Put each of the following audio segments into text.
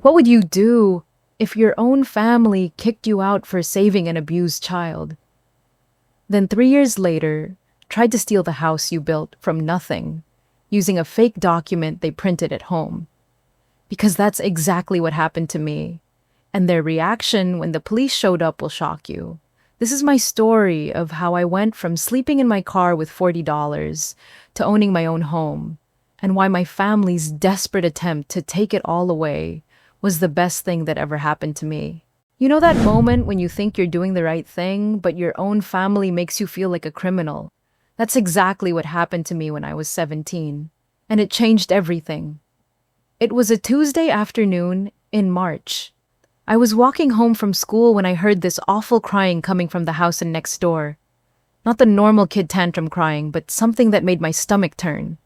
What would you do if your own family kicked you out for saving an abused child? Then 3 years later, tried to steal the house you built from nothing, using a fake document they printed at home. Because that's exactly what happened to me. And their reaction when the police showed up will shock you. This is my story of how I went from sleeping in my car with $40 to owning my own home, and why my family's desperate attempt to take it all away was the best thing that ever happened to me. You know that moment when you think you're doing the right thing, but your own family makes you feel like a criminal? That's exactly what happened to me when I was 17, and it changed everything. It was a Tuesday afternoon in March. I was walking home from school when I heard this awful crying coming from the house next door. Not the normal kid tantrum crying, but something that made my stomach turn.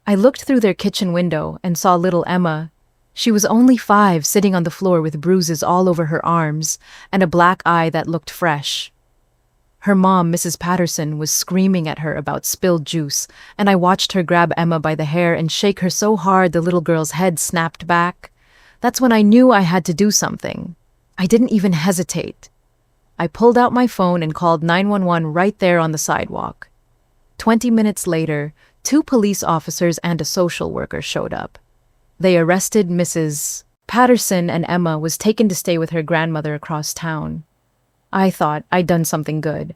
I looked through their kitchen window and saw little Emma. She was only 5, sitting on the floor with bruises all over her arms and a black eye that looked fresh. Her mom, Mrs. Patterson, was screaming at her about spilled juice, and I watched her grab Emma by the hair and shake her so hard the little girl's head snapped back. That's when I knew I had to do something. I didn't even hesitate. I pulled out my phone and called 911 right there on the sidewalk. 20 minutes later, 2 police officers and a social worker showed up. They arrested Mrs. Patterson, and Emma was taken to stay with her grandmother across town. I thought I'd done something good.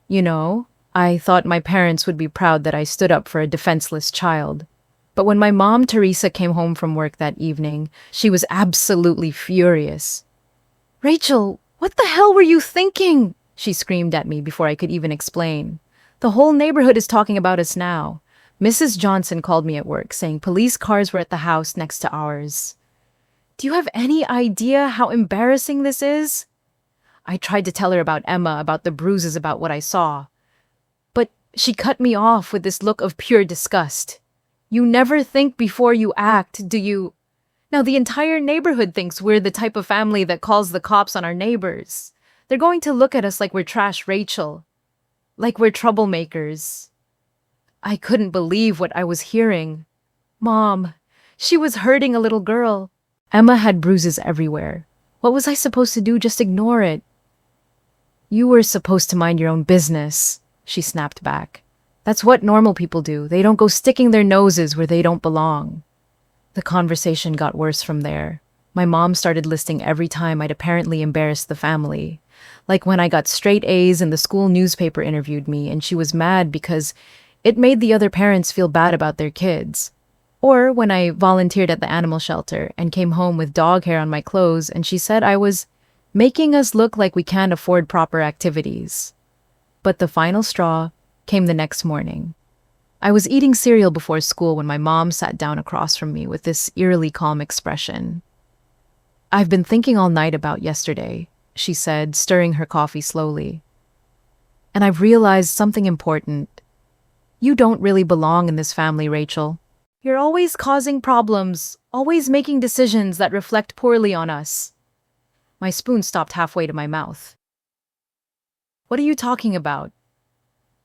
I thought my parents would be proud that I stood up for a defenseless child. But when my mom, Teresa, came home from work that evening, she was absolutely furious. "Rachel, what the hell were you thinking?" she screamed at me before I could even explain. "The whole neighborhood is talking about us now. Mrs. Johnson called me at work saying police cars were at the house next to ours. Do you have any idea how embarrassing this is?" I tried to tell her about Emma, about the bruises, about what I saw. But she cut me off with this look of pure disgust. "You never think before you act, do you? Now the entire neighborhood thinks we're the type of family that calls the cops on our neighbors. They're going to look at us like we're trash, Rachel. Like we're troublemakers." I couldn't believe what I was hearing. Mom, she was hurting a little girl. Emma had bruises everywhere. What was I supposed to do? Just ignore it? "You were supposed to mind your own business," she snapped back. "That's what normal people do. They don't go sticking their noses where they don't belong." The conversation got worse from there. My mom started listing every time I'd apparently embarrassed the family. Like when I got straight A's and the school newspaper interviewed me, and she was mad because it made the other parents feel bad about their kids. Or when I volunteered at the animal shelter and came home with dog hair on my clothes, and she said I was making us look like we can't afford proper activities. But the final straw came the next morning. I was eating cereal before school when my mom sat down across from me with this eerily calm expression. "I've been thinking all night about yesterday," she said, stirring her coffee slowly. "And I've realized something important. You don't really belong in this family, Rachel. You're always causing problems, always making decisions that reflect poorly on us." My spoon stopped halfway to my mouth. "What are you talking about?"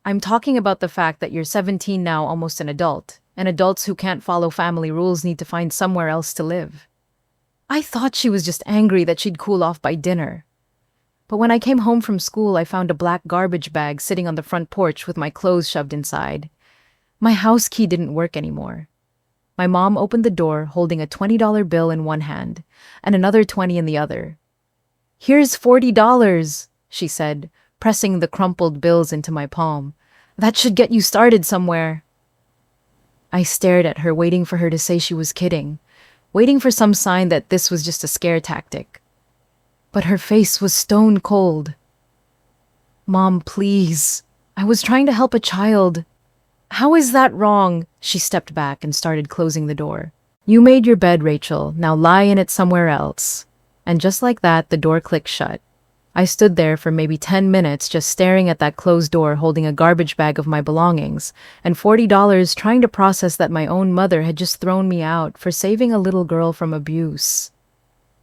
"I'm talking about the fact that you're 17 now, almost an adult, and adults who can't follow family rules need to find somewhere else to live." I thought she was just angry that she'd cool off by dinner. But when I came home from school, I found a black garbage bag sitting on the front porch with my clothes shoved inside. My house key didn't work anymore. My mom opened the door holding a $20 bill in one hand and another 20 in the other. "Here's $40, she said, pressing the crumpled bills into my palm. "That should get you started somewhere." I stared at her, waiting for her to say she was kidding, waiting for some sign that this was just a scare tactic. But her face was stone cold. "Mom, please. I was trying to help a child." "How is that wrong?" She stepped back and started closing the door. "You made your bed, Rachel. Now lie in it somewhere else." And just like that, the door clicked shut. I stood there for maybe 10 minutes just staring at that closed door, holding a garbage bag of my belongings and $40, trying to process that my own mother had just thrown me out for saving a little girl from abuse.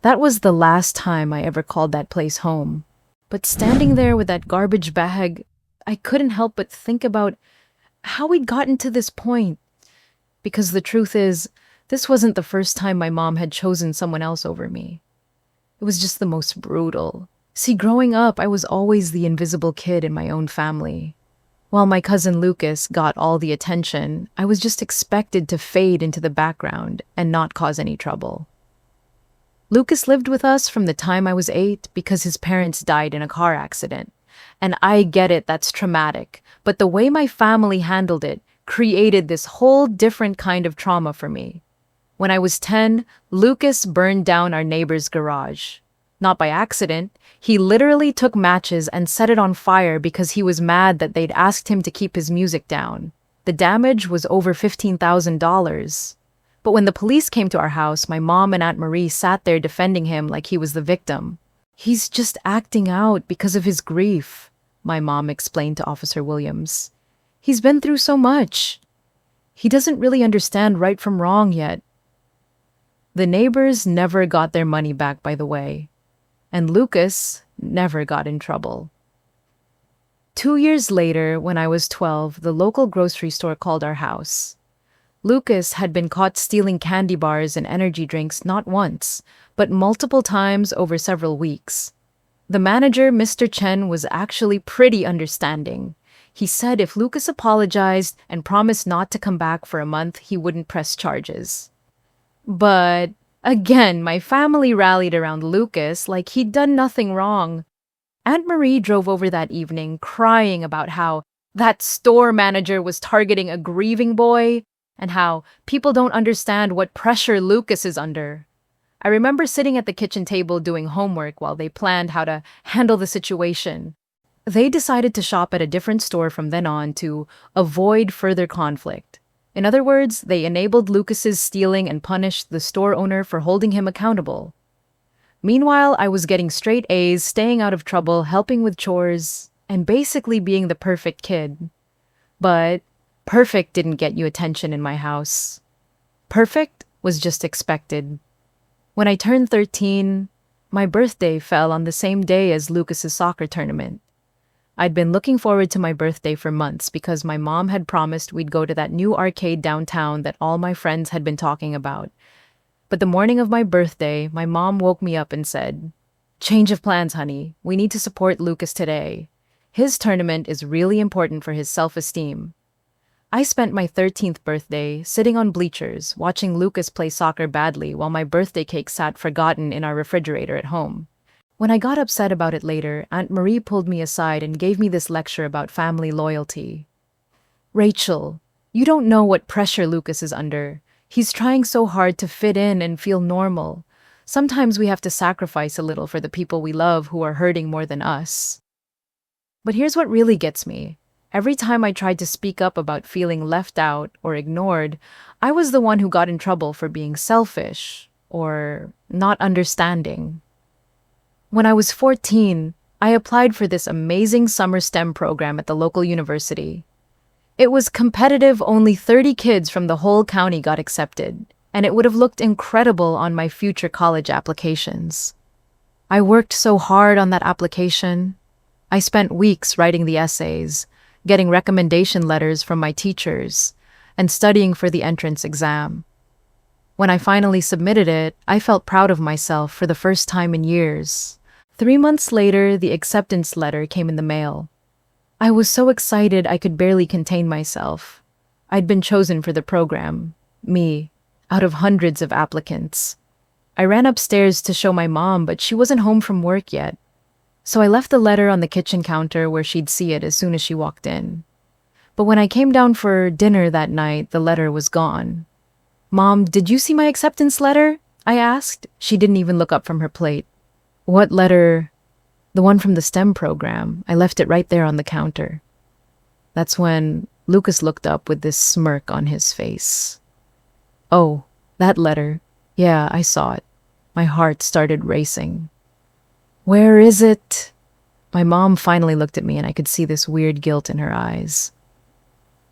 That was the last time I ever called that place home. But standing there with that garbage bag, I couldn't help but think about how we'd gotten to this point. Because the truth is, This wasn't the first time my mom had chosen someone else over me. It was just the most brutal. See, growing up, I was always the invisible kid in my own family. While my cousin Lucas got all the attention, I was just expected to fade into the background and not cause any trouble. Lucas lived with us from the time I was 8 because his parents died in a car accident. And I get it, that's traumatic, but the way my family handled it created this whole different kind of trauma for me. When I was 10, Lucas burned down our neighbor's garage. Not by accident, he literally took matches and set it on fire because he was mad that they'd asked him to keep his music down. The damage was over $15,000. But when the police came to our house, my mom and Aunt Marie sat there defending him like he was the victim. "He's just acting out because of his grief," my mom explained to Officer Williams. "He's been through so much. He doesn't really understand right from wrong yet." The neighbors never got their money back, by the way, and Lucas never got in trouble. 2 years later, when I was 12, the local grocery store called our house. Lucas had been caught stealing candy bars and energy drinks not once, but multiple times over several weeks. The manager, Mr. Chen, was actually pretty understanding. He said if Lucas apologized and promised not to come back for a month, he wouldn't press charges. But again, my family rallied around Lucas like he'd done nothing wrong. Aunt Marie drove over that evening crying about how that store manager was targeting a grieving boy and how people don't understand what pressure Lucas is under. I remember sitting at the kitchen table doing homework while they planned how to handle the situation. They decided to shop at a different store from then on to avoid further conflict. In other words, they enabled Lucas's stealing and punished the store owner for holding him accountable. Meanwhile, I was getting straight A's, staying out of trouble, helping with chores, and basically being the perfect kid. But perfect didn't get you attention in my house. Perfect was just expected. When I turned 13, my birthday fell on the same day as Lucas's soccer tournament. I'd been looking forward to my birthday for months because my mom had promised we'd go to that new arcade downtown that all my friends had been talking about. But the morning of my birthday, my mom woke me up and said, "Change of plans, honey. We need to support Lucas today. His tournament is really important for his self-esteem." I spent my 13th birthday sitting on bleachers watching Lucas play soccer badly while my birthday cake sat forgotten in our refrigerator at home. When I got upset about it later, Aunt Marie pulled me aside and gave me this lecture about family loyalty. "Rachel, you don't know what pressure Lucas is under. He's trying so hard to fit in and feel normal. Sometimes we have to sacrifice a little for the people we love who are hurting more than us." But here's what really gets me. Every time I tried to speak up about feeling left out or ignored, I was the one who got in trouble for being selfish or not understanding. When I was 14, I applied for this amazing summer STEM program at the local university. It was competitive, only 30 kids from the whole county got accepted, and it would have looked incredible on my future college applications. I worked so hard on that application. I spent weeks writing the essays, getting recommendation letters from my teachers, and studying for the entrance exam. When I finally submitted it, I felt proud of myself for the first time in years. 3 months later, the acceptance letter came in the mail. I was so excited I could barely contain myself. I'd been chosen for the program, me, out of hundreds of applicants. I ran upstairs to show my mom, but she wasn't home from work yet. So I left the letter on the kitchen counter where she'd see it as soon as she walked in. But when I came down for dinner that night, the letter was gone. "Mom, did you see my acceptance letter?" I asked. She didn't even look up from her plate. "What letter?" "The one from the STEM program. I left it right there on the counter." That's when Lucas looked up with this smirk on his face. "Oh, that letter. Yeah, I saw it." My heart started racing. "Where is it?" My mom finally looked at me and I could see this weird guilt in her eyes.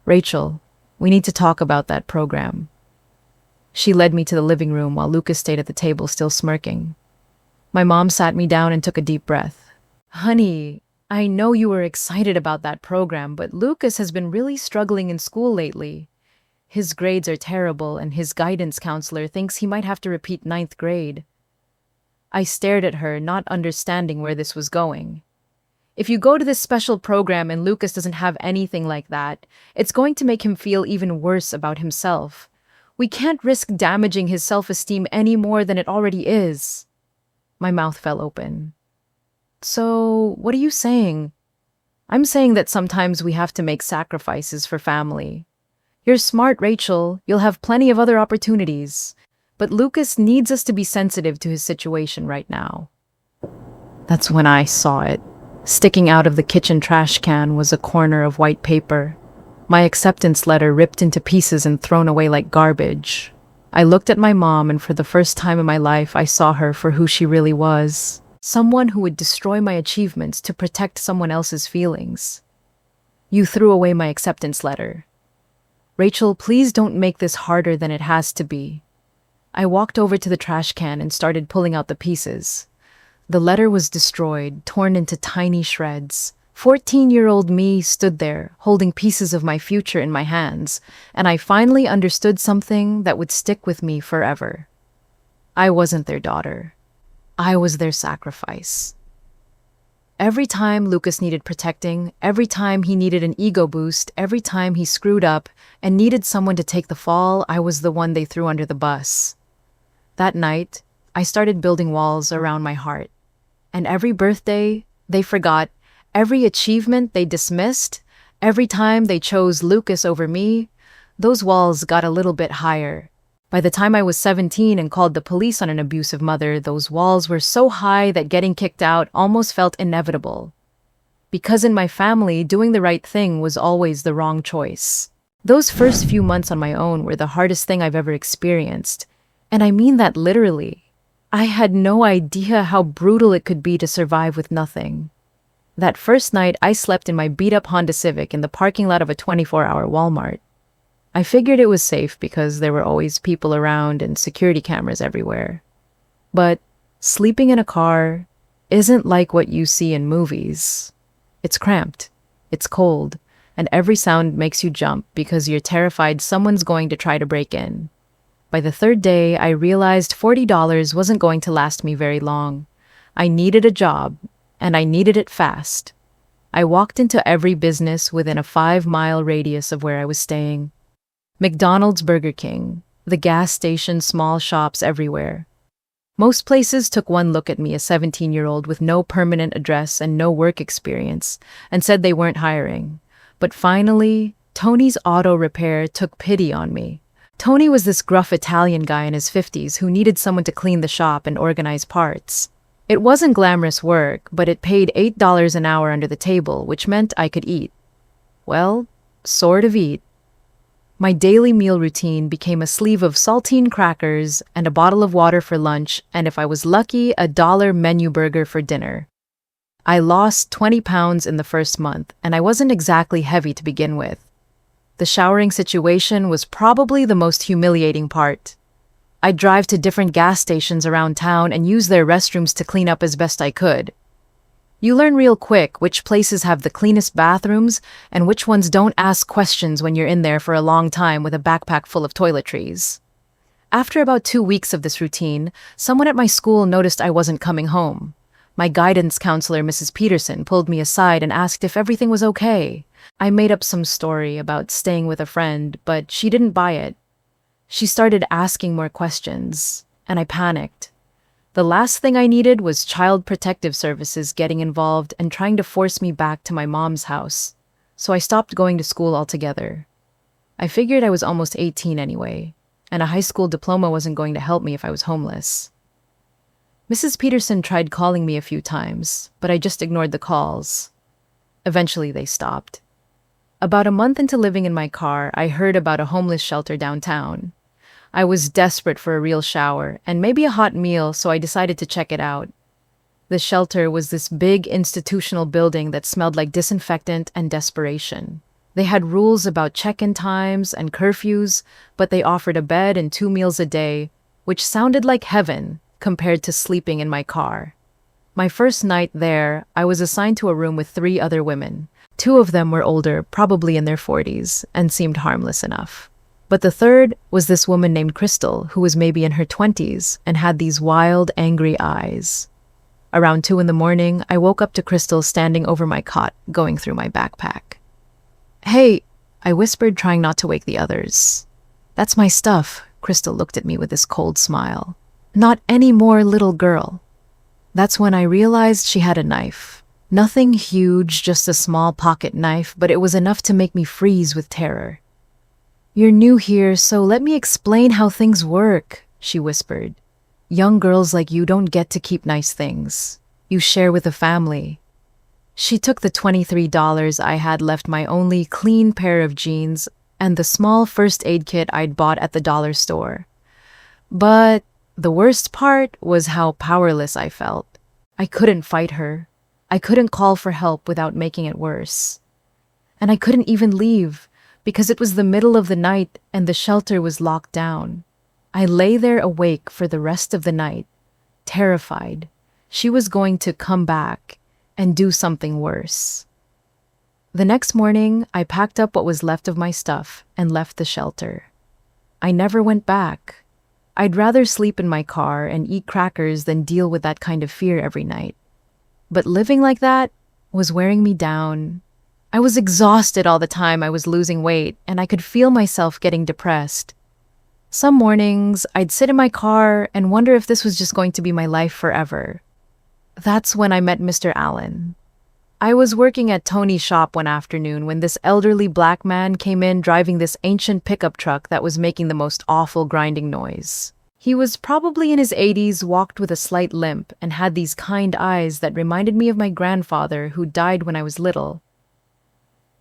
"Rachel, we need to talk about that program." She led me to the living room while Lucas stayed at the table still smirking. My mom sat me down and took a deep breath. "Honey, I know you were excited about that program, but Lucas has been really struggling in school lately. His grades are terrible, and his guidance counselor thinks he might have to repeat ninth grade. I stared at her, not understanding where this was going. If you go to this special program and Lucas doesn't have anything like that, it's going to make him feel even worse about himself. We can't risk damaging his self-esteem any more than it already is. My mouth fell open. So, what are you saying? I'm saying that sometimes we have to make sacrifices for family. You're smart, Rachel. You'll have plenty of other opportunities. But Lucas needs us to be sensitive to his situation right now. That's when I saw it. Sticking out of the kitchen trash can was a corner of white paper. My acceptance letter ripped into pieces and thrown away like garbage. I looked at my mom, and for the first time in my life, I saw her for who she really was. Someone who would destroy my achievements to protect someone else's feelings. You threw away my acceptance letter. Rachel, please don't make this harder than it has to be. I walked over to the trash can and started pulling out the pieces. The letter was destroyed, torn into tiny shreds. 14-year-old me stood there, holding pieces of my future in my hands, and I finally understood something that would stick with me forever. I wasn't their daughter. I was their sacrifice. Every time Lucas needed protecting, every time he needed an ego boost, every time he screwed up and needed someone to take the fall, I was the one they threw under the bus. That night, I started building walls around my heart. And every birthday they forgot, every achievement they dismissed, every time they chose Lucas over me, those walls got a little bit higher. By the time I was 17 and called the police on an abusive mother, those walls were so high that getting kicked out almost felt inevitable. Because in my family, doing the right thing was always the wrong choice. Those first few months on my own were the hardest thing I've ever experienced. And I mean that literally. I had no idea how brutal it could be to survive with nothing. That first night, I slept in my beat-up Honda Civic in the parking lot of a 24-hour Walmart. I figured it was safe because there were always people around and security cameras everywhere. But sleeping in a car isn't like what you see in movies. It's cramped, it's cold, and every sound makes you jump because you're terrified someone's going to try to break in. By the third day, I realized $40 wasn't going to last me very long. I needed a job, and I needed it fast. I walked into every business within a 5-mile radius of where I was staying. McDonald's, Burger King, the gas station, small shops everywhere. Most places took one look at me, a 17-year-old with no permanent address and no work experience, and said they weren't hiring. But finally, Tony's Auto Repair took pity on me. Tony was this gruff Italian guy in his 50s who needed someone to clean the shop and organize parts. It wasn't glamorous work, but it paid $8 an hour under the table, which meant I could eat. Well, sort of eat. My daily meal routine became a sleeve of saltine crackers and a bottle of water for lunch, and if I was lucky, a $1 menu burger for dinner. I lost 20 pounds in the first month, and I wasn't exactly heavy to begin with. The showering situation was probably the most humiliating part. I'd drive to different gas stations around town and use their restrooms to clean up as best I could. You learn real quick which places have the cleanest bathrooms and which ones don't ask questions when you're in there for a long time with a backpack full of toiletries. After about 2 weeks of this routine, someone at my school noticed I wasn't coming home. My guidance counselor, Mrs. Peterson, pulled me aside and asked if everything was okay. I made up some story about staying with a friend, but she didn't buy it. She started asking more questions, and I panicked. The last thing I needed was Child Protective Services getting involved and trying to force me back to my mom's house, so I stopped going to school altogether. I figured I was almost 18 anyway, and a high school diploma wasn't going to help me if I was homeless. Mrs. Peterson tried calling me a few times, but I just ignored the calls. Eventually, they stopped. About a month into living in my car, I heard about a homeless shelter downtown. I was desperate for a real shower and maybe a hot meal, so I decided to check it out. The shelter was this big institutional building that smelled like disinfectant and desperation. They had rules about check-in times and curfews, but they offered a bed and 2 meals a day, which sounded like heaven compared to sleeping in my car. My first night there, I was assigned to a room with 3 other women. 2 of them were older, probably in their 40s, and seemed harmless enough. But the third was this woman named Crystal, who was maybe in her 20s and had these wild, angry eyes. Around 2 in the morning, I woke up to Crystal standing over my cot, going through my backpack. "Hey," I whispered, trying not to wake the others. "That's my stuff." Crystal looked at me with this cold smile. "Not anymore, little girl." That's when I realized she had a knife. Nothing huge, just a small pocket knife, but it was enough to make me freeze with terror. "You're new here, so let me explain how things work," she whispered. "Young girls like you don't get to keep nice things. You share with the family." She took the $23 I had left, my only clean pair of jeans, and the small first aid kit I'd bought at the dollar store. But the worst part was how powerless I felt. I couldn't fight her. I couldn't call for help without making it worse. And I couldn't even leave, because it was the middle of the night and the shelter was locked down. I lay there awake for the rest of the night, terrified. She was going to come back and do something worse. The next morning, I packed up what was left of my stuff and left the shelter. I never went back. I'd rather sleep in my car and eat crackers than deal with that kind of fear every night. But living like that was wearing me down. I was exhausted all the time. I was losing weight, and I could feel myself getting depressed. Some mornings, I'd sit in my car and wonder if this was just going to be my life forever. That's when I met Mr. Allen. I was working at Tony's shop one afternoon when this elderly black man came in driving this ancient pickup truck that was making the most awful grinding noise. He was probably in his 80s, walked with a slight limp, and had these kind eyes that reminded me of my grandfather who died when I was little.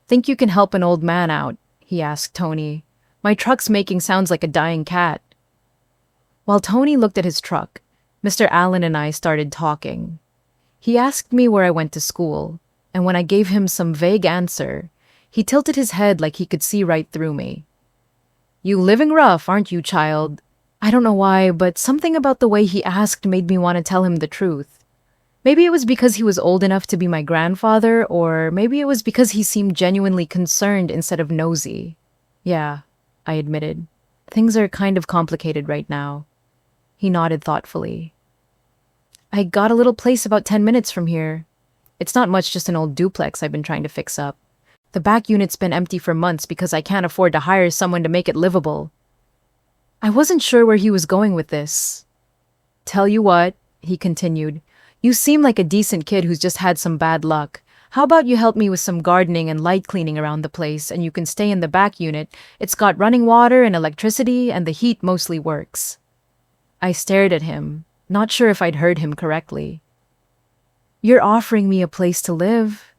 "Think you can help an old man out?" he asked Tony. "My truck's making sounds like a dying cat." While Tony looked at his truck, Mr. Allen and I started talking. He asked me where I went to school, and when I gave him some vague answer, he tilted his head like he could see right through me. "You living rough, aren't you, child?" I don't know why, but something about the way he asked made me want to tell him the truth. Maybe it was because he was old enough to be my grandfather, or maybe it was because he seemed genuinely concerned instead of nosy. "Yeah," I admitted. "Things are kind of complicated right now." He nodded thoughtfully. "I got a little place about 10 minutes from here. It's not much, just an old duplex I've been trying to fix up. The back unit's been empty for months because I can't afford to hire someone to make it livable." I wasn't sure where he was going with this. "Tell you what," he continued, "you seem like a decent kid who's just had some bad luck. How about you help me with some gardening and light cleaning around the place, and you can stay in the back unit. It's got running water and electricity, and the heat mostly works." I stared at him, not sure if I'd heard him correctly. "You're offering me a place to live?"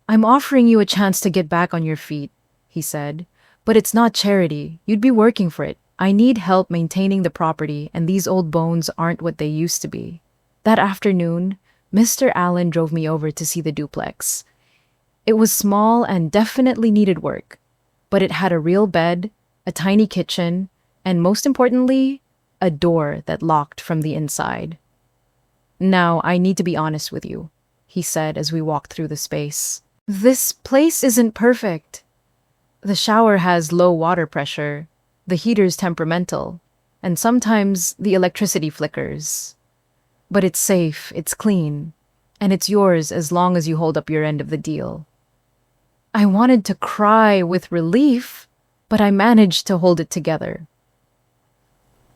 "I'm offering you a chance to get back on your feet," he said. "But it's not charity. You'd be working for it. I need help maintaining the property, and these old bones aren't what they used to be." That afternoon, Mr. Allen drove me over to see the duplex. It was small and definitely needed work, but it had a real bed, a tiny kitchen, and most importantly, a door that locked from the inside. "Now, I need to be honest with you," he said as we walked through the space. "This place isn't perfect. The shower has low water pressure, the heater's temperamental, and sometimes the electricity flickers. But it's safe, it's clean, and it's yours as long as you hold up your end of the deal." I wanted to cry with relief, but I managed to hold it together.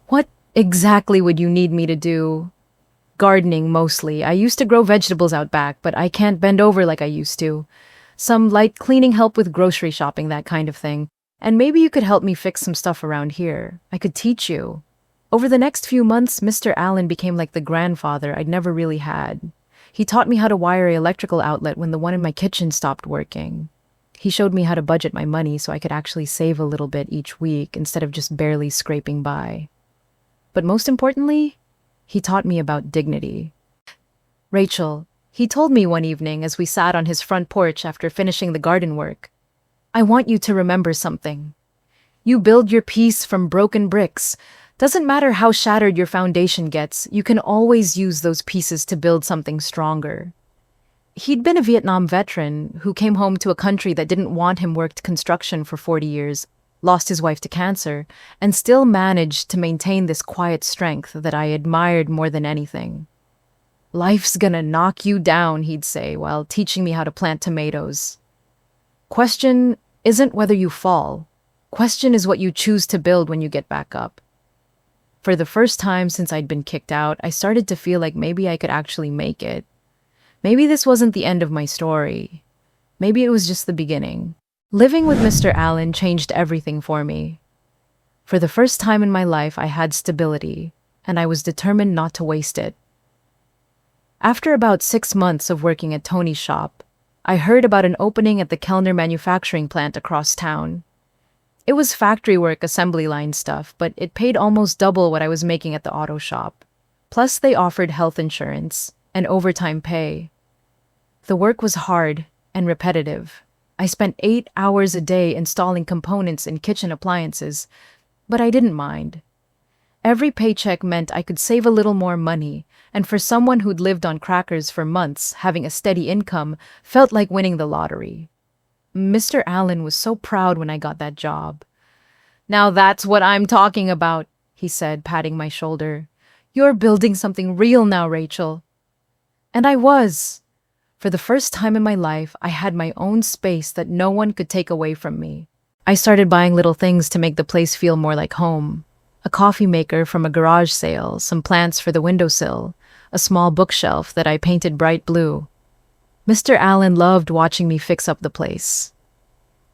"What exactly would you need me to do?" "Gardening, mostly. I used to grow vegetables out back, but I can't bend over like I used to. Some light cleaning help with grocery shopping, that kind of thing. And maybe you could help me fix some stuff around here. I could teach you." Over the next few months, Mr. Allen became like the grandfather I'd never really had. He taught me how to wire an electrical outlet when the one in my kitchen stopped working. He showed me how to budget my money so I could actually save a little bit each week instead of just barely scraping by. But most importantly, he taught me about dignity. "Rachel," he told me one evening as we sat on his front porch after finishing the garden work, "I want you to remember something. You build your peace from broken bricks. Doesn't matter how shattered your foundation gets, you can always use those pieces to build something stronger." He'd been a Vietnam veteran who came home to a country that didn't want him worked construction for 40 years. lost his wife to cancer, and still managed to maintain this quiet strength that I admired more than anything. "Life's gonna knock you down," he'd say while teaching me how to plant tomatoes. Question isn't whether you fall. Question is what you choose to build when you get back up. For the first time since I'd been kicked out, I started to feel like maybe I could actually make it. Maybe this wasn't the end of my story. Maybe it was just the beginning. Living with Mr. Allen changed everything for me. For the first time in my life, I had stability, and I was determined not to waste it. After about 6 months of working at Tony's shop, I heard about an opening at the Kellner manufacturing plant across town. It was factory work, assembly line stuff, but it paid almost double what I was making at the auto shop. Plus, they offered health insurance and overtime pay. The work was hard and repetitive. I spent 8 hours a day installing components in kitchen appliances, but I didn't mind. Every paycheck meant I could save a little more money, and for someone who'd lived on crackers for months, having a steady income felt like winning the lottery. Mr. Allen was so proud when I got that job. "Now that's what I'm talking about," he said, patting my shoulder. "You're building something real now, Rachel." And I was. For the first time in my life, I had my own space that no one could take away from me. I started buying little things to make the place feel more like home. A coffee maker from a garage sale, some plants for the windowsill, a small bookshelf that I painted bright blue. Mr. Allen loved watching me fix up the place.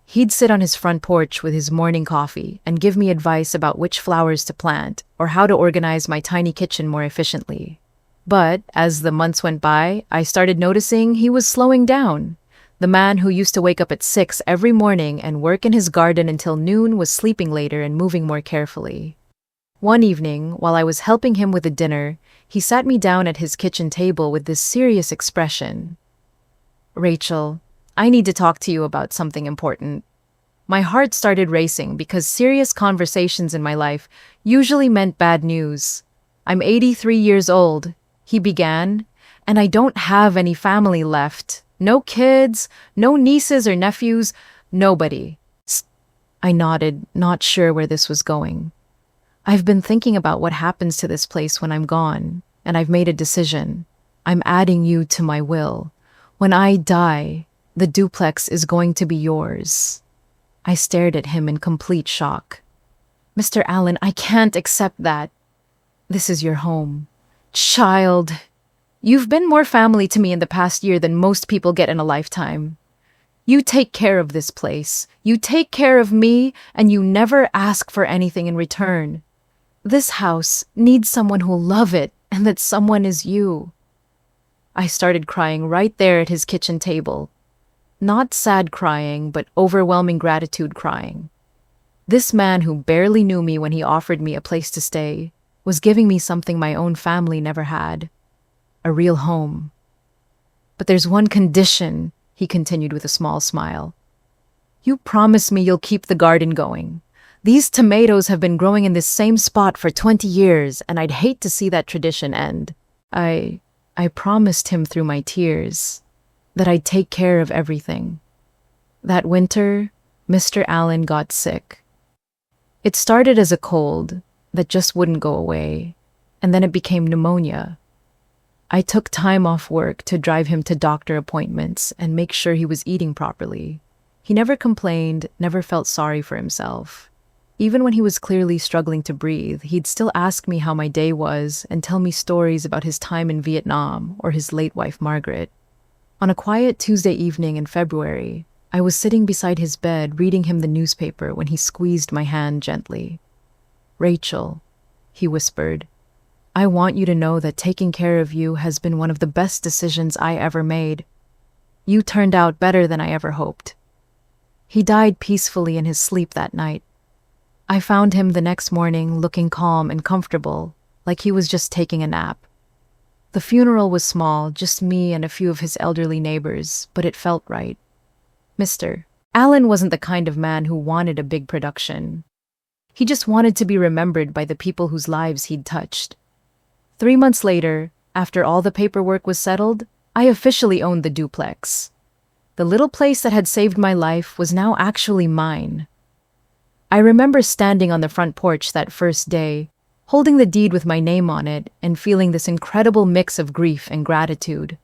He'd sit on his front porch with his morning coffee and give me advice about which flowers to plant or how to organize my tiny kitchen more efficiently. But as the months went by, I started noticing he was slowing down. The man who used to wake up at 6 every morning and work in his garden until noon was sleeping later and moving more carefully. One evening, while I was helping him with the dinner, he sat me down at his kitchen table with this serious expression. "Rachel, I need to talk to you about something important." My heart started racing because serious conversations in my life usually meant bad news. "I'm 83 years old," he began, "and I don't have any family left. No kids, no nieces or nephews, nobody." I nodded, not sure where this was going. "I've been thinking about what happens to this place when I'm gone, and I've made a decision. I'm adding you to my will. When I die, the duplex is going to be yours." I stared at him in complete shock. "Mr. Allen, I can't accept that. This is your home." "Child, you've been more family to me in the past year than most people get in a lifetime. You take care of this place, you take care of me, and you never ask for anything in return. This house needs someone who'll love it, and that someone is you." I started crying right there at his kitchen table. Not sad crying, but overwhelming gratitude crying. This man who barely knew me when he offered me a place to stay was giving me something my own family never had. A real home. "But there's one condition," he continued with a small smile. "You promise me you'll keep the garden going. These tomatoes have been growing in this same spot for 20 years, and I'd hate to see that tradition end." I promised him through my tears that I'd take care of everything. That winter, Mr. Allen got sick. It started as a cold that just wouldn't go away, and then it became pneumonia. I took time off work to drive him to doctor appointments and make sure he was eating properly. He never complained, never felt sorry for himself. Even when he was clearly struggling to breathe, he'd still ask me how my day was and tell me stories about his time in Vietnam or his late wife, Margaret. On a quiet Tuesday evening in February, I was sitting beside his bed reading him the newspaper when he squeezed my hand gently. "Rachel," he whispered, "I want you to know that taking care of you has been one of the best decisions I ever made. You turned out better than I ever hoped." He died peacefully in his sleep that night. I found him the next morning looking calm and comfortable, like he was just taking a nap. The funeral was small, just me and a few of his elderly neighbors, but it felt right. Mr. Allen wasn't the kind of man who wanted a big production. He just wanted to be remembered by the people whose lives he'd touched. 3 months later, after all the paperwork was settled, I officially owned the duplex. The little place that had saved my life was now actually mine. I remember standing on the front porch that first day, holding the deed with my name on it and feeling this incredible mix of grief and gratitude.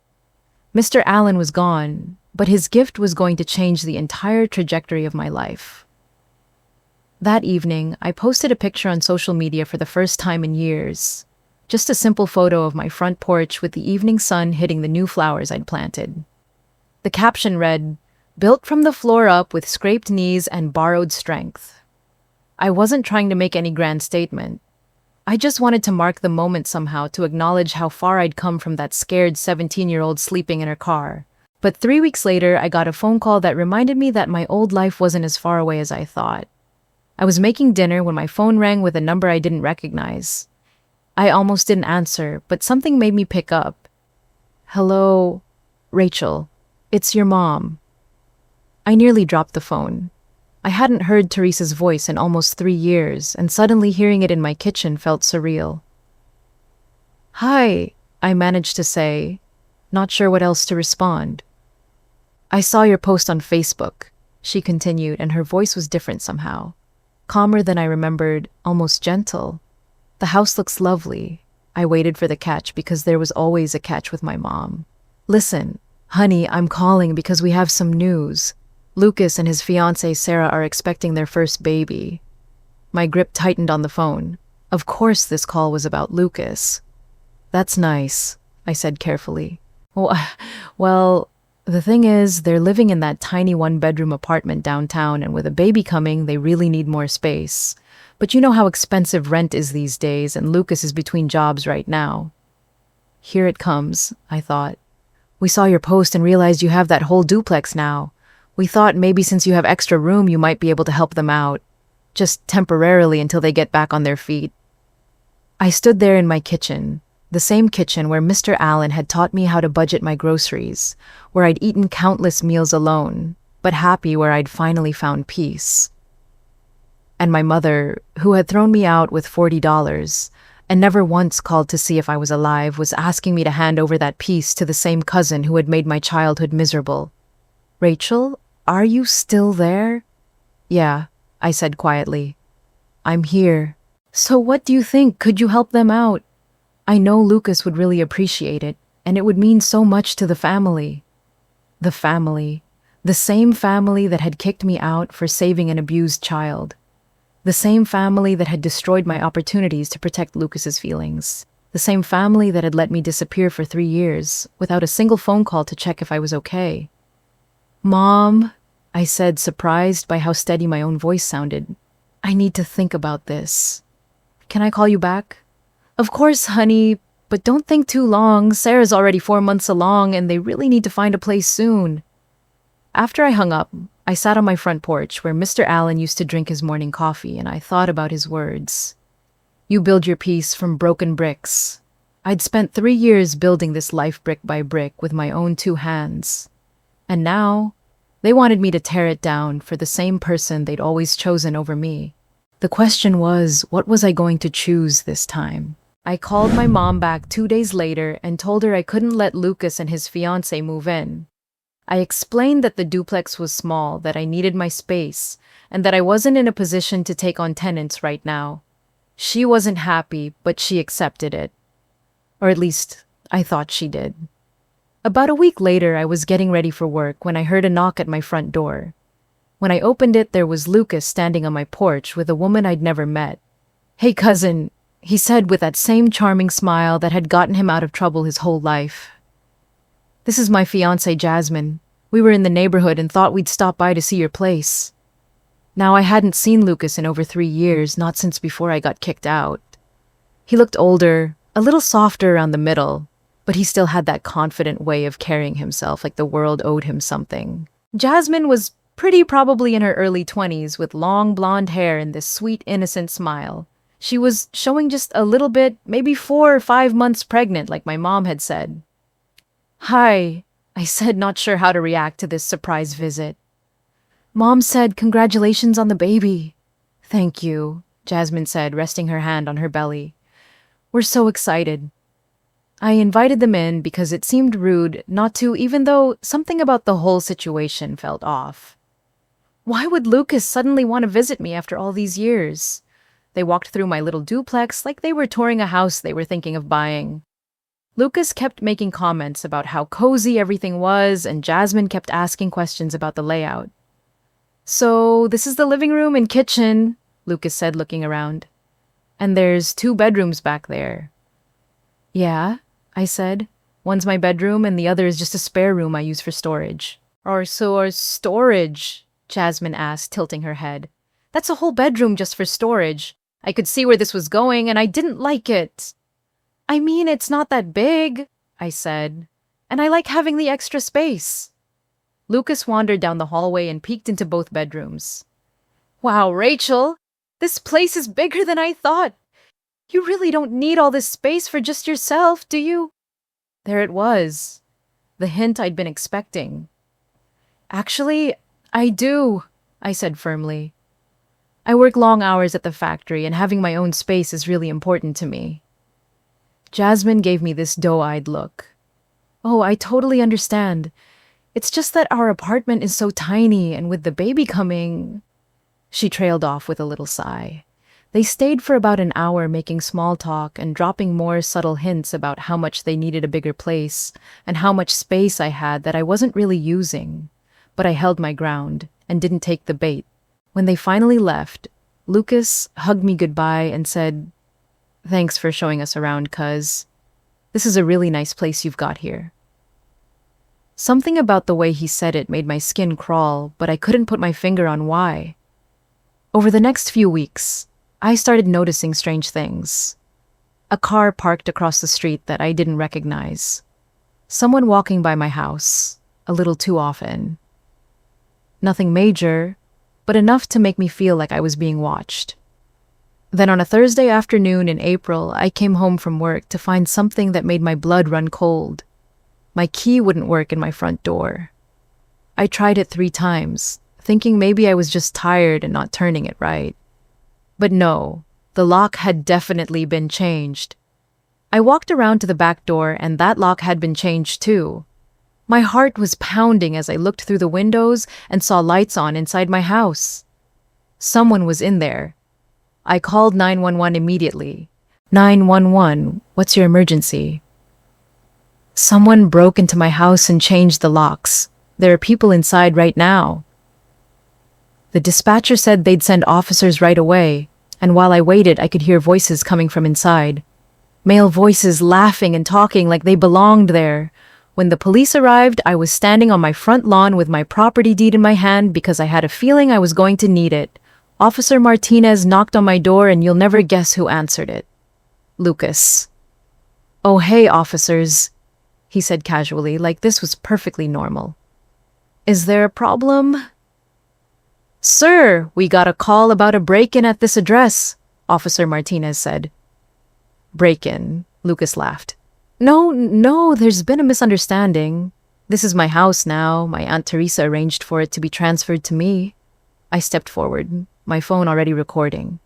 Mr. Allen was gone, but his gift was going to change the entire trajectory of my life. That evening, I posted a picture on social media for the first time in years. Just a simple photo of my front porch with the evening sun hitting the new flowers I'd planted. The caption read, "Built from the floor up with scraped knees and borrowed strength." I wasn't trying to make any grand statement. I just wanted to mark the moment somehow to acknowledge how far I'd come from that scared 17-year-old sleeping in her car. But 3 weeks later, I got a phone call that reminded me that my old life wasn't as far away as I thought. I was making dinner when my phone rang with a number I didn't recognize. I almost didn't answer, but something made me pick up. "Hello, Rachel. It's your mom." I nearly dropped the phone. I hadn't heard Teresa's voice in almost 3 years, and suddenly hearing it in my kitchen felt surreal. "Hi," I managed to say, not sure what else to respond. "I saw your post on Facebook," she continued, and her voice was different somehow. Calmer than I remembered, almost gentle. "The house looks lovely." I waited for the catch because there was always a catch with my mom. "Listen, honey, I'm calling because we have some news. Lucas and his fiancée Sarah are expecting their first baby." My grip tightened on the phone. Of course this call was about Lucas. "That's nice," I said carefully. Well, the thing is, they're living in that tiny one-bedroom apartment downtown, and with a baby coming, they really need more space. But you know how expensive rent is these days, and Lucas is between jobs right now. "Here it comes," I thought. "We saw your post and realized you have that whole duplex now. We thought maybe since you have extra room, you might be able to help them out. Just temporarily until they get back on their feet." I stood there in my kitchen, the same kitchen where Mr. Allen had taught me how to budget my groceries, where I'd eaten countless meals alone, but happy where I'd finally found peace. And my mother, who had thrown me out with $40 and never once called to see if I was alive, was asking me to hand over that peace to the same cousin who had made my childhood miserable. "Rachel, are you still there?" "Yeah," I said quietly. "I'm here." "So what do you think? Could you help them out? I know Lucas would really appreciate it, and it would mean so much to the family." The family. The same family that had kicked me out for saving an abused child. The same family that had destroyed my opportunities to protect Lucas's feelings. The same family that had let me disappear for 3 years, without a single phone call to check if I was okay. "Mom," I said, surprised by how steady my own voice sounded. "I need to think about this. Can I call you back?" "Of course, honey, but don't think too long. Sarah's already 4 months along, and they really need to find a place soon." After I hung up, I sat on my front porch where Mr. Allen used to drink his morning coffee, and I thought about his words. "You build your peace from broken bricks." I'd spent 3 years building this life brick by brick with my own 2 hands. And now, they wanted me to tear it down for the same person they'd always chosen over me. The question was, what was I going to choose this time? I called my mom back 2 days later and told her I couldn't let Lucas and his fiancée move in. I explained that the duplex was small, that I needed my space, and that I wasn't in a position to take on tenants right now. She wasn't happy, but she accepted it. Or at least, I thought she did. About a week later, I was getting ready for work when I heard a knock at my front door. When I opened it, there was Lucas standing on my porch with a woman I'd never met. "Hey, cousin," he said with that same charming smile that had gotten him out of trouble his whole life. "This is my fiancée, Jasmine. We were in the neighborhood and thought we'd stop by to see your place." Now, I hadn't seen Lucas in over 3 years, not since before I got kicked out. He looked older, a little softer around the middle, but he still had that confident way of carrying himself like the world owed him something. Jasmine was pretty probably in her early 20s with long blonde hair and this sweet, innocent smile. She was showing just a little bit, maybe 4 or 5 months pregnant, like my mom had said. "Hi," I said, not sure how to react to this surprise visit. "Mom said congratulations on the baby." "Thank you," Jasmine said, resting her hand on her belly. "We're so excited." I invited them in because it seemed rude not to, even though something about the whole situation felt off. Why would Lucas suddenly want to visit me after all these years? They walked through my little duplex like they were touring a house they were thinking of buying. Lucas kept making comments about how cozy everything was, and Jasmine kept asking questions about the layout. So, this is the living room and kitchen, Lucas said, looking around. And there's 2 bedrooms back there. Yeah, I said. One's my bedroom and the other is just a spare room I use for storage. Or storage? Jasmine asked, tilting her head. That's a whole bedroom just for storage. I could see where this was going and I didn't like it. I mean, it's not that big, I said. And I like having the extra space. Lucas wandered down the hallway and peeked into both bedrooms. Wow, Rachel! This place is bigger than I thought. You really don't need all this space for just yourself, do you? There it was. The hint I'd been expecting. Actually, I do, I said firmly. I work long hours at the factory and having my own space is really important to me. Jasmine gave me this doe-eyed look. Oh, I totally understand. It's just that our apartment is so tiny and with the baby coming... She trailed off with a little sigh. They stayed for about an hour making small talk and dropping more subtle hints about how much they needed a bigger place and how much space I had that I wasn't really using. But I held my ground and didn't take the bait. When they finally left, Lucas hugged me goodbye and said, "Thanks for showing us around, cuz. This is a really nice place you've got here." Something about the way he said it made my skin crawl, but I couldn't put my finger on why. Over the next few weeks, I started noticing strange things. A car parked across the street that I didn't recognize. Someone walking by my house, a little too often. Nothing major, but enough to make me feel like I was being watched. Then on a Thursday afternoon in April, I came home from work to find something that made my blood run cold. My key wouldn't work in my front door. I tried it 3 times, thinking maybe I was just tired and not turning it right. But no, the lock had definitely been changed. I walked around to the back door and that lock had been changed too. My heart was pounding as I looked through the windows and saw lights on inside my house. Someone was in there. I called 911 immediately. 911, what's your emergency? Someone broke into my house and changed the locks. There are people inside right now. The dispatcher said they'd send officers right away, and while I waited, I could hear voices coming from inside. Male voices laughing and talking like they belonged there. When the police arrived, I was standing on my front lawn with my property deed in my hand because I had a feeling I was going to need it. Officer Martinez knocked on my door and you'll never guess who answered it. Lucas. "Oh, hey, officers," he said casually, like this was perfectly normal. "Is there a problem?" "Sir, we got a call about a break-in at this address," Officer Martinez said. "Break-in," Lucas laughed. No, there's been a misunderstanding. This is my house now. My Aunt Teresa arranged for it to be transferred to me." I stepped forward, my phone already recording.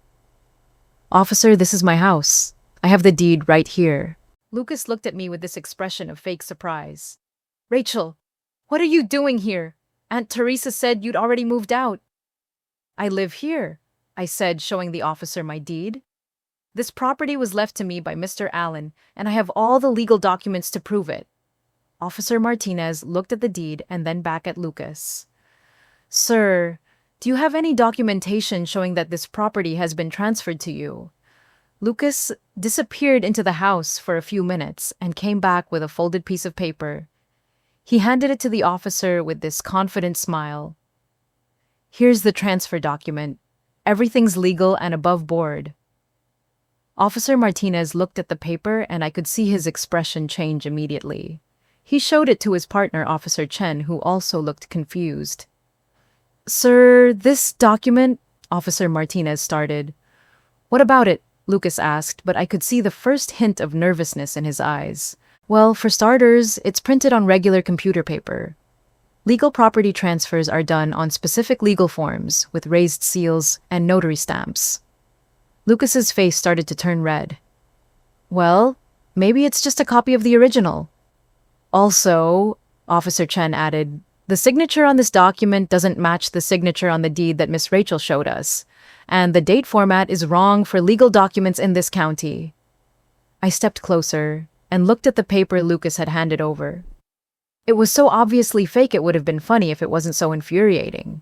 "Officer, this is my house. I have the deed right here." Lucas looked at me with this expression of fake surprise. "Rachel, what are you doing here? Aunt Teresa said you'd already moved out." "I live here," I said, showing the officer my deed. "This property was left to me by Mr. Allen, and I have all the legal documents to prove it." Officer Martinez looked at the deed and then back at Lucas. "Sir, do you have any documentation showing that this property has been transferred to you?" Lucas disappeared into the house for a few minutes and came back with a folded piece of paper. He handed it to the officer with this confident smile. "Here's the transfer document. Everything's legal and above board." Officer Martinez looked at the paper and I could see his expression change immediately. He showed it to his partner, Officer Chen, who also looked confused. "Sir, this document," Officer Martinez started. "What about it?" Lucas asked, but I could see the first hint of nervousness in his eyes. "Well, for starters, it's printed on regular computer paper. Legal property transfers are done on specific legal forms with raised seals and notary stamps." Lucas's face started to turn red. "Well, maybe it's just a copy of the original." "Also," Officer Chen added, The signature on this document doesn't match the signature on the deed that Miss Rachel showed us, and the date format is wrong for legal documents in this county. I stepped closer and looked at the paper Lucas had handed over. It was so obviously fake it would have been funny if it wasn't so infuriating.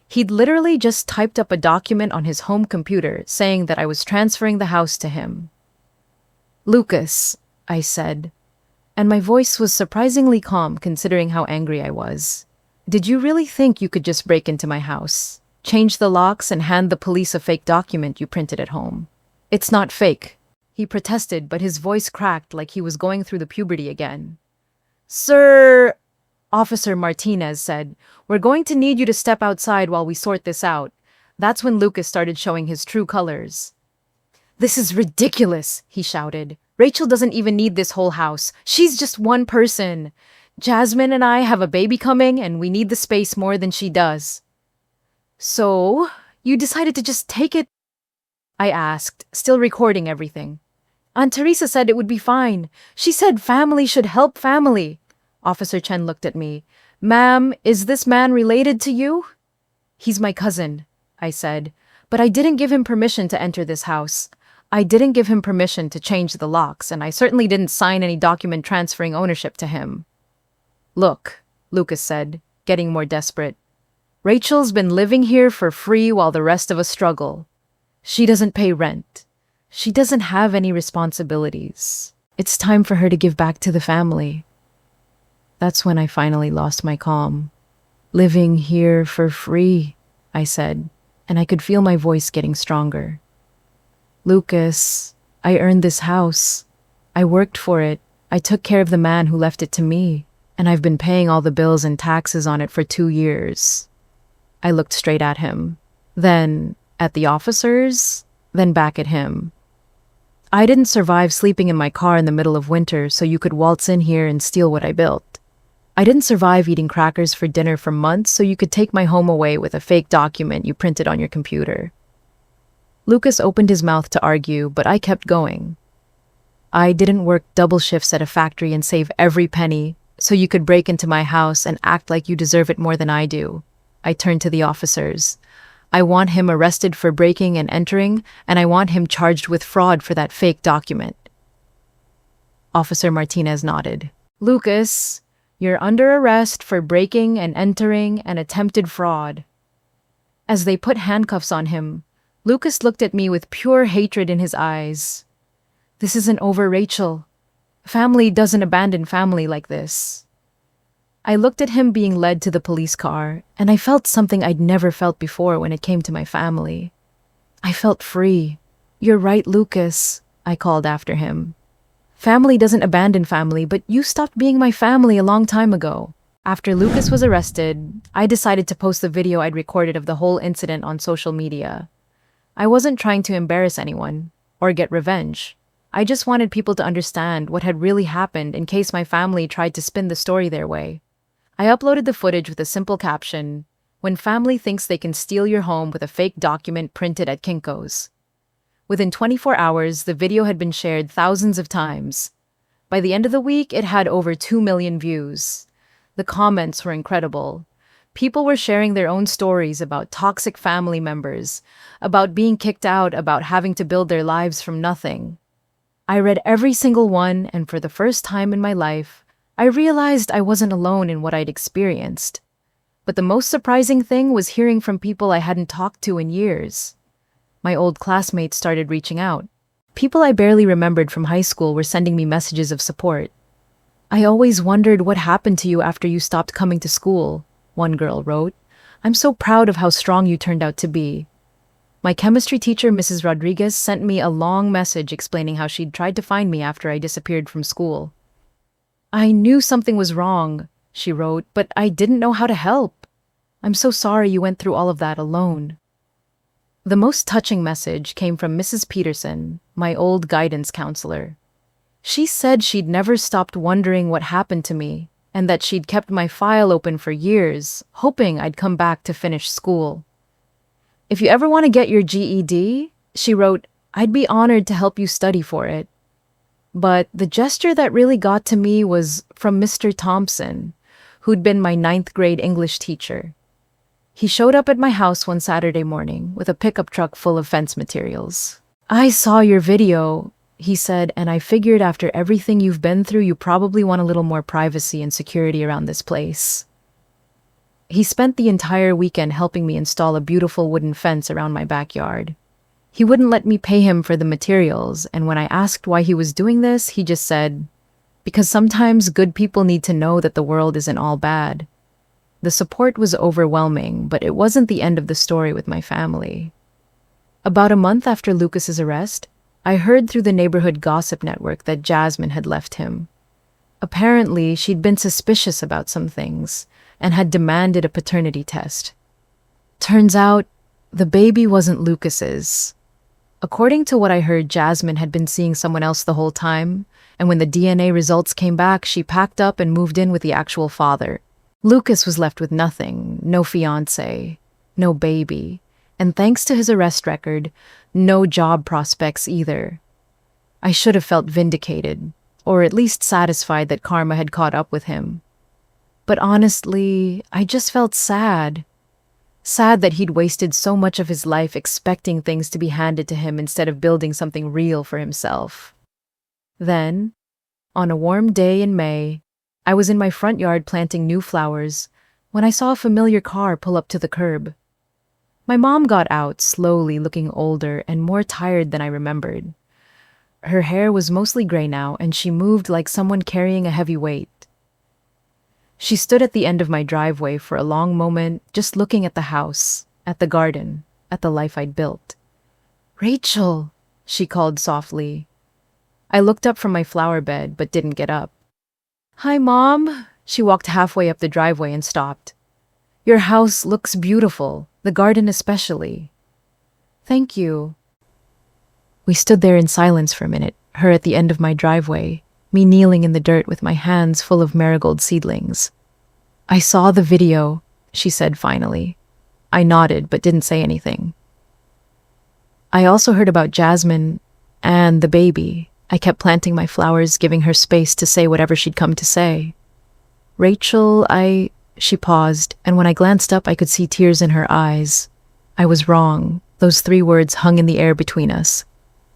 He'd literally just typed up a document on his home computer saying that I was transferring the house to him. "Lucas," I said, and my voice was surprisingly calm considering how angry I was. "Did you really think you could just break into my house, change the locks, and hand the police a fake document you printed at home?" "It's not fake," he protested, but his voice cracked like he was going through the puberty again. "Sir," Officer Martinez said, "we're going to need you to step outside while we sort this out." That's when Lucas started showing his true colors. "This is ridiculous," he shouted. "Rachel doesn't even need this whole house. She's just one person. Jasmine and I have a baby coming, and we need the space more than she does." "So, you decided to just take it?" I asked, still recording everything. "Aunt Teresa said it would be fine. She said family should help family." Officer Chen looked at me. "Ma'am, is this man related to you?" "He's my cousin," I said, "but I didn't give him permission to enter this house. I didn't give him permission to change the locks, and I certainly didn't sign any document transferring ownership to him." "Look," Lucas said, getting more desperate. "Rachel's been living here for free while the rest of us struggle. She doesn't pay rent. She doesn't have any responsibilities. It's time for her to give back to the family." That's when I finally lost my calm. "Living here for free," I said, and I could feel my voice getting stronger. "Lucas, I earned this house. I worked for it. I took care of the man who left it to me, and I've been paying all the bills and taxes on it for 2 years. I looked straight at him, then at the officers, then back at him. "I didn't survive sleeping in my car in the middle of winter so you could waltz in here and steal what I built. I didn't survive eating crackers for dinner for months so you could take my home away with a fake document you printed on your computer." Lucas opened his mouth to argue, but I kept going. "I didn't work double shifts at a factory and save every penny so you could break into my house and act like you deserve it more than I do." I turned to the officers. "I want him arrested for breaking and entering, and I want him charged with fraud for that fake document." Officer Martinez nodded. "Lucas, you're under arrest for breaking and entering and attempted fraud." As they put handcuffs on him, Lucas looked at me with pure hatred in his eyes. "This isn't over, Rachel. Family doesn't abandon family like this." I looked at him being led to the police car, and I felt something I'd never felt before when it came to my family. I felt free. "You're right, Lucas," I called after him. "Family doesn't abandon family, but you stopped being my family a long time ago." After Lucas was arrested, I decided to post the video I'd recorded of the whole incident on social media. I wasn't trying to embarrass anyone or get revenge. I just wanted people to understand what had really happened in case my family tried to spin the story their way. I uploaded the footage with a simple caption, "When family thinks they can steal your home with a fake document printed at Kinko's." Within 24 hours, the video had been shared thousands of times. By the end of the week, it had over 2 million views. The comments were incredible. People were sharing their own stories about toxic family members, about being kicked out, about having to build their lives from nothing. I read every single one, and for the first time in my life, I realized I wasn't alone in what I'd experienced. But the most surprising thing was hearing from people I hadn't talked to in years. My old classmates started reaching out. People I barely remembered from high school were sending me messages of support. "I always wondered what happened to you after you stopped coming to school," one girl wrote. "I'm so proud of how strong you turned out to be." My chemistry teacher, Mrs. Rodriguez, sent me a long message explaining how she'd tried to find me after I disappeared from school. "I knew something was wrong," she wrote, "but I didn't know how to help. I'm so sorry you went through all of that alone." The most touching message came from Mrs. Peterson, my old guidance counselor. She said she'd never stopped wondering what happened to me, and that she'd kept my file open for years, hoping I'd come back to finish school. "If you ever want to get your GED," she wrote, "I'd be honored to help you study for it." But the gesture that really got to me was from Mr. Thompson, who'd been my ninth grade English teacher. He showed up at my house one Saturday morning with a pickup truck full of fence materials. "I saw your video," he said, "and I figured after everything you've been through, you probably want a little more privacy and security around this place." He spent the entire weekend helping me install a beautiful wooden fence around my backyard. He wouldn't let me pay him for the materials, and when I asked why he was doing this, he just said, "Because sometimes good people need to know that the world isn't all bad." The support was overwhelming, but it wasn't the end of the story with my family. About a month after Lucas's arrest, I heard through the neighborhood gossip network that Jasmine had left him. Apparently, she'd been suspicious about some things and had demanded a paternity test. Turns out, the baby wasn't Lucas's. According to what I heard, Jasmine had been seeing someone else the whole time, and when the DNA results came back, she packed up and moved in with the actual father. Lucas was left with nothing, no fiancé, no baby, and thanks to his arrest record, no job prospects either. I should have felt vindicated, or at least satisfied that karma had caught up with him. But honestly, I just felt sad. Sad that he'd wasted so much of his life expecting things to be handed to him instead of building something real for himself. Then, on a warm day in May, I was in my front yard planting new flowers when I saw a familiar car pull up to the curb. My mom got out, slowly, looking older and more tired than I remembered. Her hair was mostly gray now, and she moved like someone carrying a heavy weight. She stood at the end of my driveway for a long moment, just looking at the house, at the garden, at the life I'd built. "Rachel," she called softly. I looked up from my flower bed, but didn't get up. "Hi, Mom." She walked halfway up the driveway and stopped. "Your house looks beautiful, the garden especially." "Thank you." We stood there in silence for a minute, her at the end of my driveway, me kneeling in the dirt with my hands full of marigold seedlings. "I saw the video," she said finally. I nodded but didn't say anything. "I also heard about Jasmine and the baby." I kept planting my flowers, giving her space to say whatever she'd come to say. "Rachel, She paused, and when I glanced up, I could see tears in her eyes. I was wrong. Those 3 words hung in the air between us.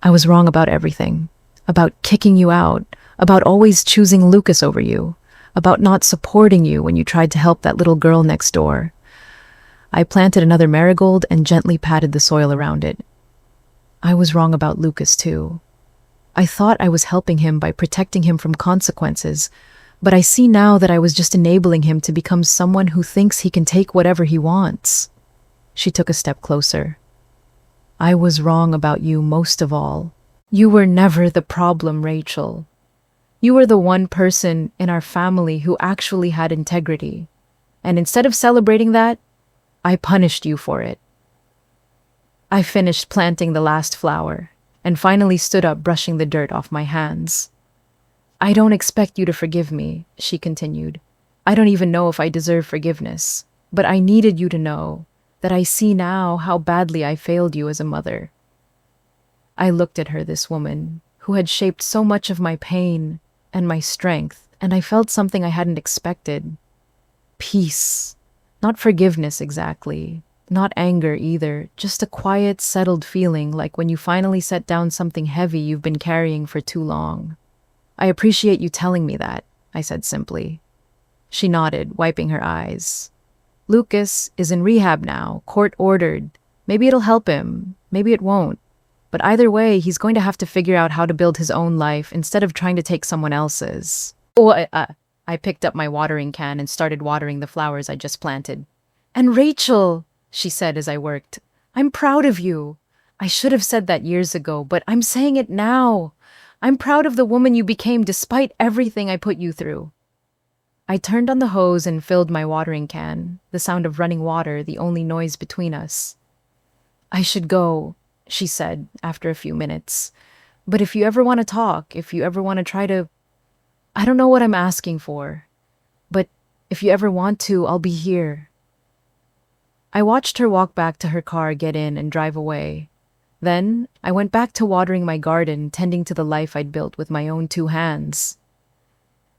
I was wrong about everything. About kicking you out, about always choosing Lucas over you, about not supporting you when you tried to help that little girl next door. I planted another marigold and gently patted the soil around it. I was wrong about Lucas, too. I thought I was helping him by protecting him from consequences, but I see now that I was just enabling him to become someone who thinks he can take whatever he wants. She took a step closer. I was wrong about you most of all. You were never the problem, Rachel. You were the one person in our family who actually had integrity. And instead of celebrating that, I punished you for it. I finished planting the last flower and finally stood up, brushing the dirt off my hands. I don't expect you to forgive me, she continued. I don't even know if I deserve forgiveness, but I needed you to know that I see now how badly I failed you as a mother. I looked at her, this woman, who had shaped so much of my pain and my strength, and I felt something I hadn't expected. Peace. Not forgiveness exactly, not anger either, just a quiet, settled feeling like when you finally set down something heavy you've been carrying for too long. I appreciate you telling me that, I said simply. She nodded, wiping her eyes. Lucas is in rehab now, court-ordered. Maybe it'll help him, maybe it won't. But either way, he's going to have to figure out how to build his own life instead of trying to take someone else's. I picked up my watering can and started watering the flowers I just planted. And Rachel, she said as I worked, I'm proud of you. I should have said that years ago, but I'm saying it now. I'm proud of the woman you became despite everything I put you through. I turned on the hose and filled my watering can, the sound of running water the only noise between us. I should go, she said after a few minutes. But if you ever want to talk, if you ever want to try to... I don't know what I'm asking for, but if you ever want to, I'll be here. I watched her walk back to her car, get in, and drive away. Then I went back to watering my garden, tending to the life I'd built with my own 2 hands.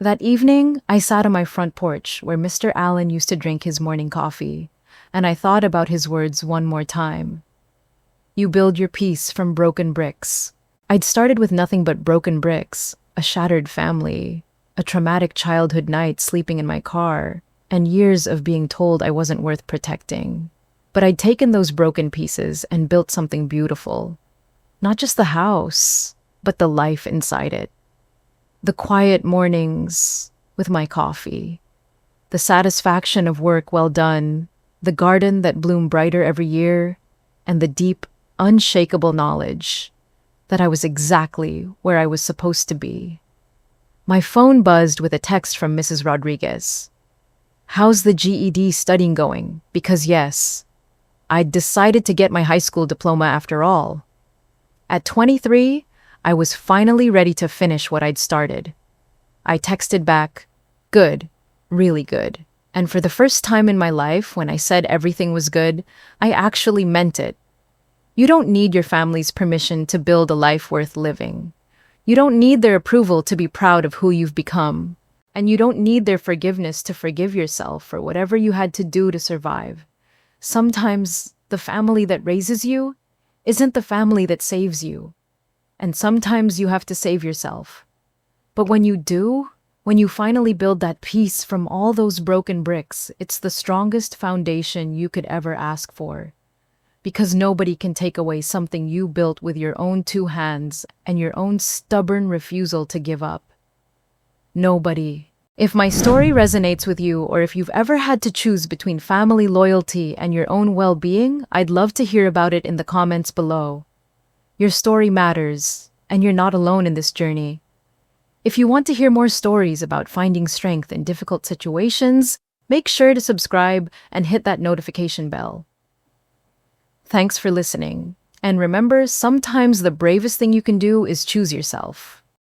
That evening, I sat on my front porch where Mr. Allen used to drink his morning coffee, and I thought about his words one more time. You build your peace from broken bricks. I'd started with nothing but broken bricks, a shattered family, a traumatic childhood night sleeping in my car, and years of being told I wasn't worth protecting. But I'd taken those broken pieces and built something beautiful. Not just the house, but the life inside it. The quiet mornings with my coffee, the satisfaction of work well done, the garden that bloomed brighter every year, and the deep, unshakable knowledge that I was exactly where I was supposed to be. My phone buzzed with a text from Mrs. Rodriguez. How's the GED studying going? Because yes, I'd decided to get my high school diploma after all. At 23, I was finally ready to finish what I'd started. I texted back, good, really good. And for the first time in my life, when I said everything was good, I actually meant it. You don't need your family's permission to build a life worth living. You don't need their approval to be proud of who you've become. And you don't need their forgiveness to forgive yourself for whatever you had to do to survive. Sometimes the family that raises you isn't the family that saves you. And sometimes you have to save yourself. But when you do, when you finally build that peace from all those broken bricks, it's the strongest foundation you could ever ask for. Because nobody can take away something you built with your own two hands and your own stubborn refusal to give up. Nobody. If my story resonates with you, or if you've ever had to choose between family loyalty and your own well-being, I'd love to hear about it in the comments below. Your story matters, and you're not alone in this journey. If you want to hear more stories about finding strength in difficult situations, make sure to subscribe and hit that notification bell. Thanks for listening. And remember, sometimes the bravest thing you can do is choose yourself.